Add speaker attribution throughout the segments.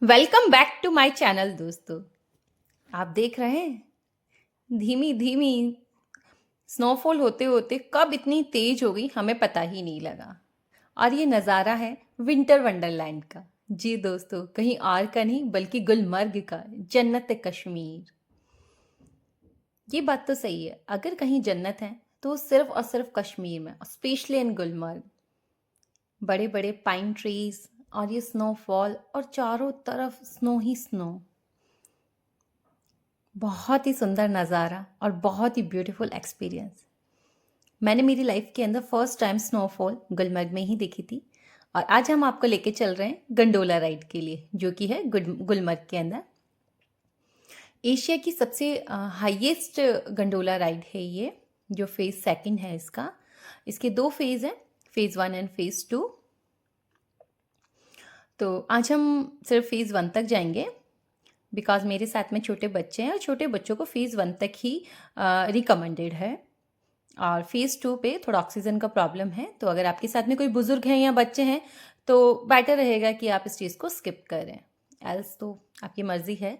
Speaker 1: Welcome back to my channel दोस्तों। आप देख रहे हैं धीमी धीमी स्नोफॉल होते होते कब इतनी तेज हो गई हमें पता ही नहीं लगा। और ये नज़ारा है विंटर वंडरलैंड का। जी दोस्तों, कहीं और का नहीं बल्कि गुलमर्ग का, जन्नत कश्मीर। ये बात तो सही है, अगर कहीं जन्नत है तो सिर्फ और सिर्फ कश्मीर में, स्पेशली इन गुलमर्ग। बड़े बड़े पाइन ट्रीज और ये स्नोफॉल और चारों तरफ स्नो ही स्नो। बहुत ही सुंदर नज़ारा और बहुत ही ब्यूटीफुल एक्सपीरियंस। मैंने मेरी लाइफ के अंदर फर्स्ट टाइम स्नोफॉल गुलमर्ग में ही देखी थी। और आज हम आपको लेके चल रहे हैं गंडोला राइड के लिए, जो कि है गुलमर्ग के अंदर। एशिया की सबसे हाईएस्ट गंडोला राइड है ये, जो फेज़ सेकंड है इसका। इसके दो फेज़ हैं, phase one and phase two. तो आज हम सिर्फ फेज़ वन तक जाएंगे, बिकॉज मेरे साथ में छोटे बच्चे हैं और छोटे बच्चों को फेज़ वन तक ही रिकमेंडेड है। और फेज़ टू पे थोड़ा ऑक्सीजन का प्रॉब्लम है, तो अगर आपके साथ में कोई बुजुर्ग हैं या बच्चे हैं तो बेटर रहेगा कि आप इस चीज़ को स्किप करें, एल्स तो आपकी मर्ज़ी है।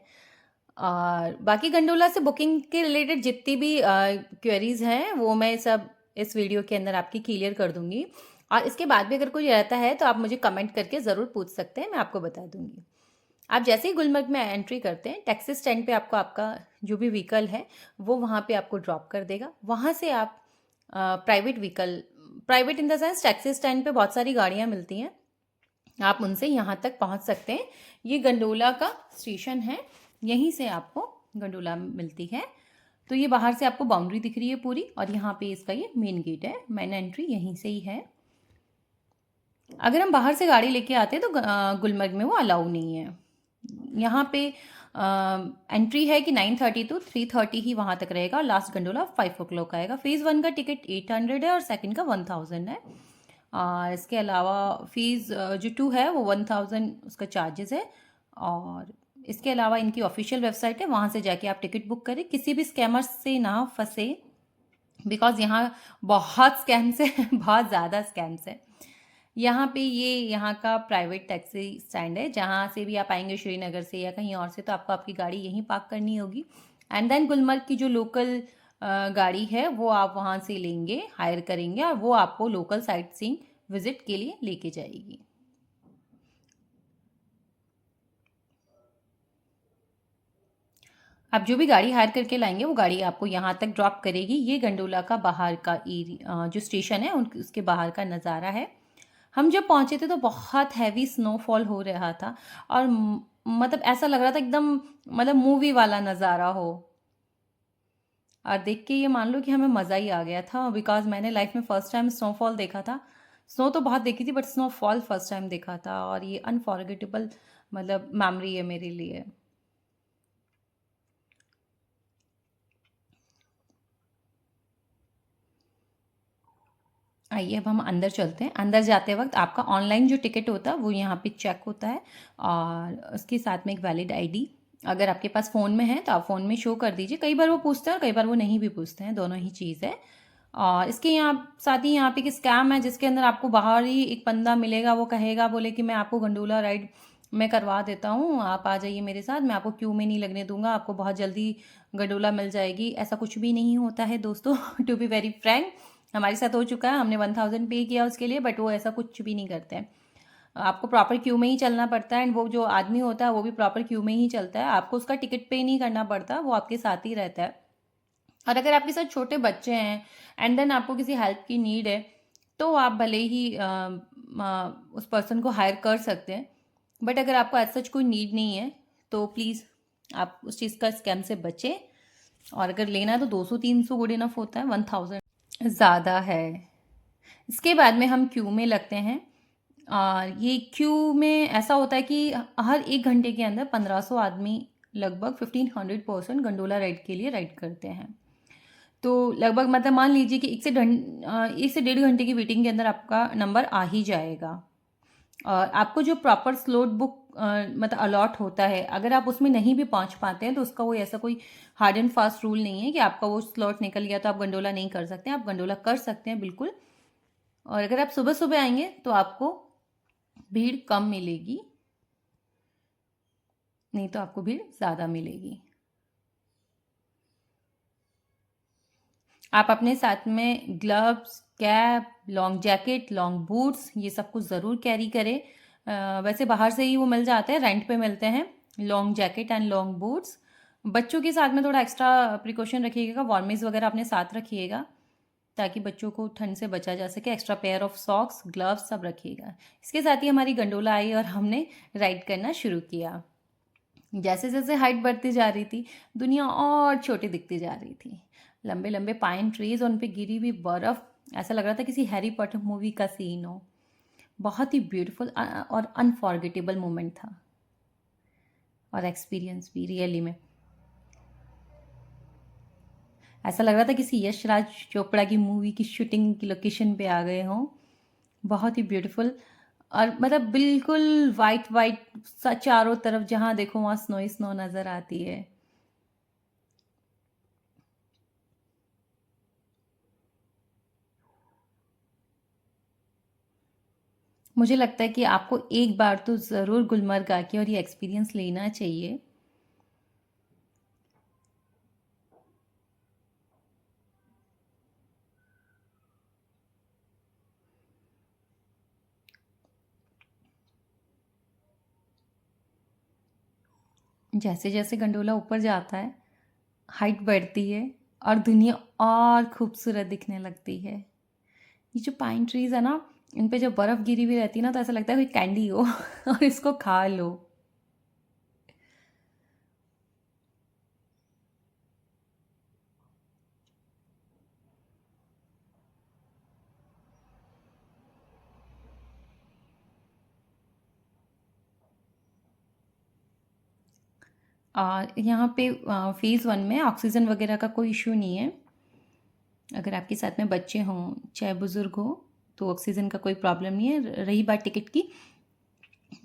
Speaker 1: और बाकी गंडोला से बुकिंग के रिलेटेड जितनी भी क्वेरीज हैं वो मैं सब इस वीडियो के अंदर आपकी क्लियर कर दूंगी। और इसके बाद भी अगर कोई रहता है तो आप मुझे कमेंट करके ज़रूर पूछ सकते हैं, मैं आपको बता दूंगी। आप जैसे ही गुलमर्ग में एंट्री करते हैं, टैक्सी स्टैंड पे आपको आपका जो भी व्हीकल है वो वहाँ पे आपको ड्रॉप कर देगा। वहाँ से आप private vehicle, private in the sense taxi stand पे बहुत सारी गाड़ियाँ मिलती हैं, आप उनसे यहाँ तक पहुँच सकते हैं। ये गंडोला का स्टेशन है, यहीं से आपको गंडोला मिलती है। तो ये बाहर से आपको बाउंड्री दिख रही है पूरी, और यहाँ पे इसका ये मेन गेट है, मेन एंट्री यहीं से ही है। अगर हम बाहर से गाड़ी लेके आते हैं तो गुलमर्ग में वो अलाउ नहीं है। यहाँ पे एंट्री है कि 9:30 to 3:30 ही वहाँ तक रहेगा, और लास्ट गंडोला 5 o'clock आएगा। फेज़ वन का टिकट 800 है और सेकंड का 1000 है। इसके अलावा फीस जो टू है वो 1000 उसका चार्जेस है। और इसके अलावा इनकी ऑफिशियल वेबसाइट है, वहाँ से जाके आप टिकट बुक करें, किसी भी स्कैमर से ना फंसे, बिकॉज यहाँ बहुत स्कैम्स है बहुत ज़्यादा स्कैम्स है। यहाँ पे ये यहाँ का प्राइवेट टैक्सी स्टैंड है, जहाँ से भी आप आएंगे श्रीनगर से या कहीं और से, तो आपको आपकी गाड़ी यहीं पार्क करनी होगी। एंड देन गुलमर्ग की जो लोकल गाड़ी है वो आप वहाँ से लेंगे, हायर करेंगे, और वो आपको लोकल साइट सीइंग विजिट के लिए लेके जाएगी। आप जो भी गाड़ी हायर करके लाएंगे वो गाड़ी आपको यहाँ तक ड्रॉप करेगी। ये गंडोला का बाहर का एरिया जो स्टेशन है उसके बाहर का नज़ारा है। हम जब पहुँचे थे तो बहुत हैवी स्नोफॉल हो रहा था, और मतलब ऐसा लग रहा था एकदम, मतलब मूवी वाला नज़ारा हो। और देख के ये मान लो कि हमें मज़ा ही आ गया था, बिकॉज मैंने लाइफ में फ़र्स्ट टाइम स्नोफॉल देखा था। स्नो तो बहुत देखी थी बट स्नोफॉल फर्स्ट टाइम देखा था, और ये अनफॉरगेटेबल मतलब मेमोरी है मेरे लिए। आइए अब हम अंदर चलते हैं। अंदर जाते वक्त आपका ऑनलाइन जो टिकट होता है वो यहाँ पे चेक होता है, और उसके साथ में एक वैलिड आईडी अगर आपके पास फ़ोन में है तो आप फ़ोन में शो कर दीजिए। कई बार वो पूछते हैं और कई बार वो नहीं भी पूछते हैं, दोनों ही चीज़ है। और इसके यहाँ साथ ही यहाँ पे एक स्कैम है, जिसके अंदर आपको बाहर ही एक बंदा मिलेगा, वो कहेगा, बोले कि मैं आपको गंडोला राइड मैं करवा देता हूँ, आप आ जाइए मेरे साथ, मैं आपको क्यू में नहीं लगने दूंगा, आपको बहुत जल्दी गंडोला मिल जाएगी। ऐसा कुछ भी नहीं होता है दोस्तों टू बी वेरी फ्रैंक, हमारे साथ हो चुका है, हमने 1000 पे किया उसके लिए, बट वो ऐसा कुछ भी नहीं करते हैं। आपको प्रॉपर क्यू में ही चलना पड़ता है, एंड वो जो आदमी होता है वो भी प्रॉपर क्यू में ही चलता है, आपको उसका टिकट पे नहीं करना पड़ता, वो आपके साथ ही रहता है। और अगर आपके साथ छोटे बच्चे हैं एंड देन आपको किसी हेल्प की नीड है, तो आप भले ही उस पर्सन को हायर कर सकते हैं। बट अगर आपको एज सच कोई नीड नहीं है तो प्लीज़ आप उस चीज़ का स्कैम से बचें। और अगर लेना है तो 200-300 गुड इनफ होता है, 1000 ज़्यादा है। इसके बाद में हम क्यू में लगते हैं, और ये क्यू में ऐसा होता है कि हर 1 घंटे के अंदर 1500 आदमी लगभग 1500 गंडोला राइड के लिए राइड करते हैं। तो लगभग मतलब मान लीजिए कि 1 से 1.5 घंटे की वेटिंग के अंदर आपका नंबर आ ही जाएगा। और आपको जो प्रॉपर स्लॉट बुक मतलब अलॉट होता है, अगर आप उसमें नहीं भी पहुंच पाते हैं तो उसका कोई ऐसा कोई हार्ड एंड फास्ट रूल नहीं है कि आपका वो स्लॉट निकल गया तो आप गंडोला नहीं कर सकते, आप गंडोला कर सकते हैं बिल्कुल। और अगर आप सुबह सुबह आएंगे तो आपको भीड़ कम मिलेगी। नहीं तो आपको भीड़ ज़्यादा मिलेगी। आप अपने साथ में gloves, cap, long jacket, long boots ये सब कुछ ज़रूर कैरी करें। वैसे बाहर से ही वो मिल जाते हैं, रेंट पे मिलते हैं, long jacket and long boots. बच्चों के साथ में थोड़ा एक्स्ट्रा प्रिकॉशन रखिएगा, वार्मिस वगैरह अपने साथ रखिएगा ताकि बच्चों को ठंड से बचा जा सके। Extra pair of socks, gloves सब रखिएगा। इसके साथ ही हमारी गंडोला आई और हमने राइड करना शुरू किया। जैसे जैसे हाइट बढ़ती जा रही थी, दुनिया और छोटी दिखती जा रही थी। लंबे लंबे पाइन ट्रीज, उन पे गिरी हुई बर्फ़, ऐसा लग रहा था किसी हैरी पॉटर मूवी का सीन हो। बहुत ही ब्यूटीफुल और अनफॉरगेटेबल मोमेंट था, और एक्सपीरियंस भी रियली में ऐसा लग रहा था किसी यश राज चोपड़ा की मूवी की शूटिंग की लोकेशन पे आ गए हों। बहुत ही ब्यूटीफुल, और मतलब बिल्कुल वाइट वाइट सा, चारों तरफ जहाँ देखो वहाँ स्नो ही स्नो नज़र आती है। मुझे लगता है कि आपको एक बार तो ज़रूर गुलमर्ग आके और ये एक्सपीरियंस लेना चाहिए। जैसे जैसे गंडोला ऊपर जाता है, हाइट बढ़ती है और दुनिया और खूबसूरत दिखने लगती है। ये जो पाइन ट्रीज़ है ना, इन पे जब बर्फ़ गिरी हुई रहती है ना, तो ऐसा लगता है कोई कैंडी हो और इसको खा लो। और यहाँ पे फ़ेज़ 1 में ऑक्सीजन वगैरह का कोई इशू नहीं है। अगर आपके साथ में बच्चे हों, चाहे बुज़ुर्ग हो, तो ऑक्सीजन का कोई प्रॉब्लम नहीं है। रही बात टिकट की,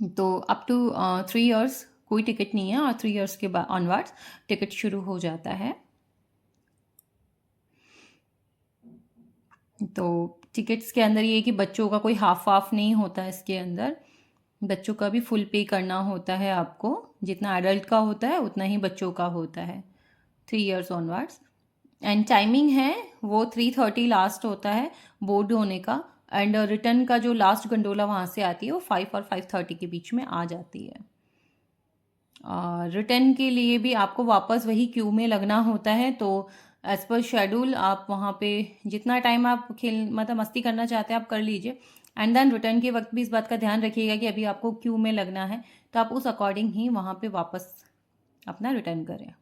Speaker 1: तो अप टू 3 इयर्स कोई टिकट नहीं है, और 3 इयर्स के बाद ऑनवर्ड्स टिकट शुरू हो जाता है। तो टिकट्स के अंदर ये है कि बच्चों का कोई हाफ हाफ नहीं होता है इसके अंदर। बच्चों का भी फुल पे करना होता है आपको। जितना एडल्ट का होता है उतना ही बच्चों का होता है, 3 इयर्स ऑनवर्ड्स। एंड टाइमिंग है वो 3:30 लास्ट होता है बोर्ड होने का। एंड रिटर्न का जो लास्ट गंडोला वहाँ से आती है वो 5 और 5:30 के बीच में आ जाती है। और रिटर्न के लिए भी आपको वापस वही क्यू में लगना होता है। तो एज़ पर शेड्यूल आप वहाँ पे जितना टाइम आप खेल मतलब मस्ती करना चाहते हैं आप कर लीजिए। एंड देन रिटर्न के वक्त भी इस बात का ध्यान रखिएगा कि अभी आपको क्यू में लगना है, तो आप उस अकॉर्डिंग ही वहाँ पे वापस अपना रिटर्न करें,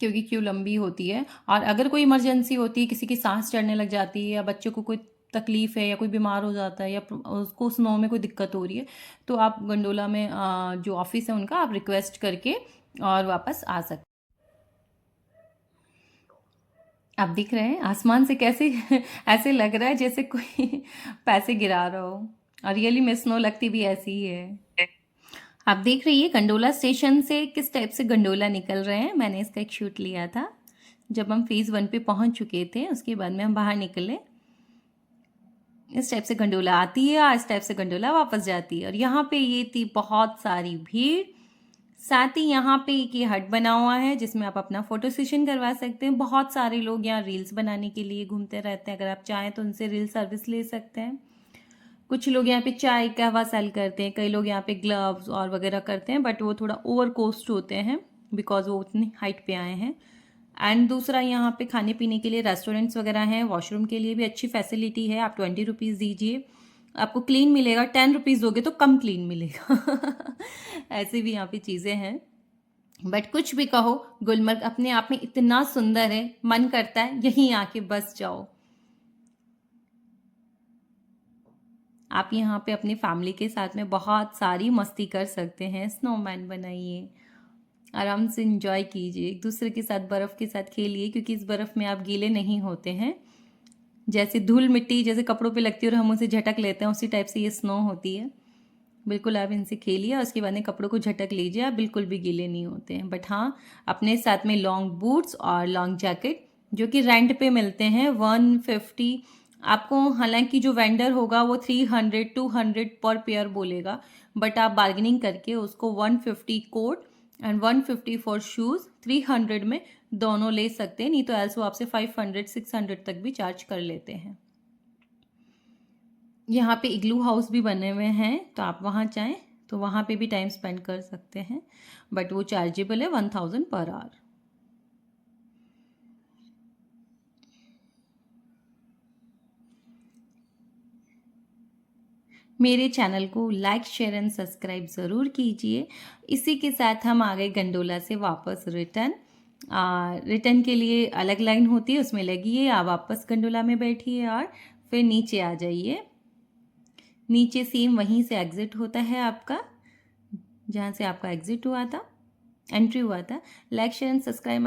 Speaker 1: क्योंकि क्यू लंबी होती है। और अगर कोई इमरजेंसी होती है, किसी की सांस चढ़ने लग जाती है, या बच्चे को कोई तकलीफ़ है, या कोई बीमार हो जाता है, या उसको स्नो में कोई दिक्कत हो रही है, तो आप गंडोला में जो ऑफिस है उनका आप रिक्वेस्ट करके और वापस आ सकते। आप दिख रहे हैं आसमान से कैसे ऐसे लग रहा है जैसे कोई पैसे गिरा रहा हो, और रियली में स्नो लगती भी ऐसी ही है। आप देख रही है गंडोला स्टेशन से किस टाइप से गंडोला निकल रहे हैं। मैंने इसका एक शूट लिया था जब हम फ़ेज़ 1 पे पहुंच चुके थे। उसके बाद में हम बाहर निकले। इस टाइप से गंडोला आती है और इस टाइप से गंडोला वापस जाती है। और यहाँ पे ये थी बहुत सारी भीड़। साथ ही यहाँ पे एक ये हट बना हुआ है जिसमें आप अपना फ़ोटो सेशन करवा सकते हैं। बहुत सारे लोग यहाँ रील्स बनाने के लिए घूमते रहते हैं। अगर आप चाहें तो उनसे रील सर्विस ले सकते हैं। कुछ लोग यहाँ पे चाय कहवा सेल करते हैं, कई लोग यहाँ पे ग्लव्स और वगैरह करते हैं, बट वो थोड़ा ओवर कॉस्ट होते हैं बिकॉज वो उतनी हाइट पे आए हैं। एंड दूसरा यहाँ पे खाने पीने के लिए रेस्टोरेंट्स वगैरह हैं, वॉशरूम के लिए भी अच्छी फैसिलिटी है। आप 20 रुपीज़ दीजिए, आपको क्लीन मिलेगा। 10 रुपीज़ दोगे तो कम क्लीन मिलेगा ऐसी भी यहाँ पे चीज़ें हैं। बट कुछ भी कहो, गुलमर्ग अपने आप में इतना सुंदर है, मन करता है यहीं आके बस जाओ। आप यहाँ पे अपनी फैमिली के साथ में बहुत सारी मस्ती कर सकते हैं। स्नोमैन बनाइए, आराम से इंजॉय कीजिए, एक दूसरे के साथ बर्फ़ के साथ खेलिए, क्योंकि इस बर्फ़ में आप गीले नहीं होते हैं। जैसे धूल मिट्टी जैसे कपड़ों पे लगती है और हम उसे झटक लेते हैं, उसी टाइप से ये स्नो होती है। बिल्कुल आप इनसे खेलिए और उसके बाद में कपड़ों को झटक लीजिए, आप बिल्कुल भी गीले नहीं होते हैं। बट हाँ, अपने साथ में लॉन्ग बूट्स और लॉन्ग जैकेट जो कि रेंट पे मिलते हैं 150। आपको हालांकि जो वेंडर होगा वो 300 200 पर पेयर बोलेगा, बट आप बार्गेनिंग करके उसको 150 कोट एंड 150 फॉर शूज़ 300 में दोनों ले सकते हैं, नहीं तो एल्स वो आपसे 500-600 तक भी चार्ज कर लेते हैं। यहाँ पे इग्लू हाउस भी बने हुए हैं, तो आप वहाँ चाहें तो वहाँ पे भी टाइम स्पेंड कर सकते हैं, बट वो चार्जेबल है 1000 पर आवर। मेरे चैनल को लाइक शेयर एंड सब्सक्राइब ज़रूर कीजिए। इसी के साथ हम आ गए गंडोला से वापस रिटर्न। रिटर्न के लिए अलग लाइन होती है, उसमें लगिए, आप वापस गंडोला में बैठिए और फिर नीचे आ जाइए। नीचे सेम वहीं से एग्ज़िट होता है आपका, जहाँ से आपका एग्ज़िट हुआ था, एंट्री हुआ था। Like share and subscribe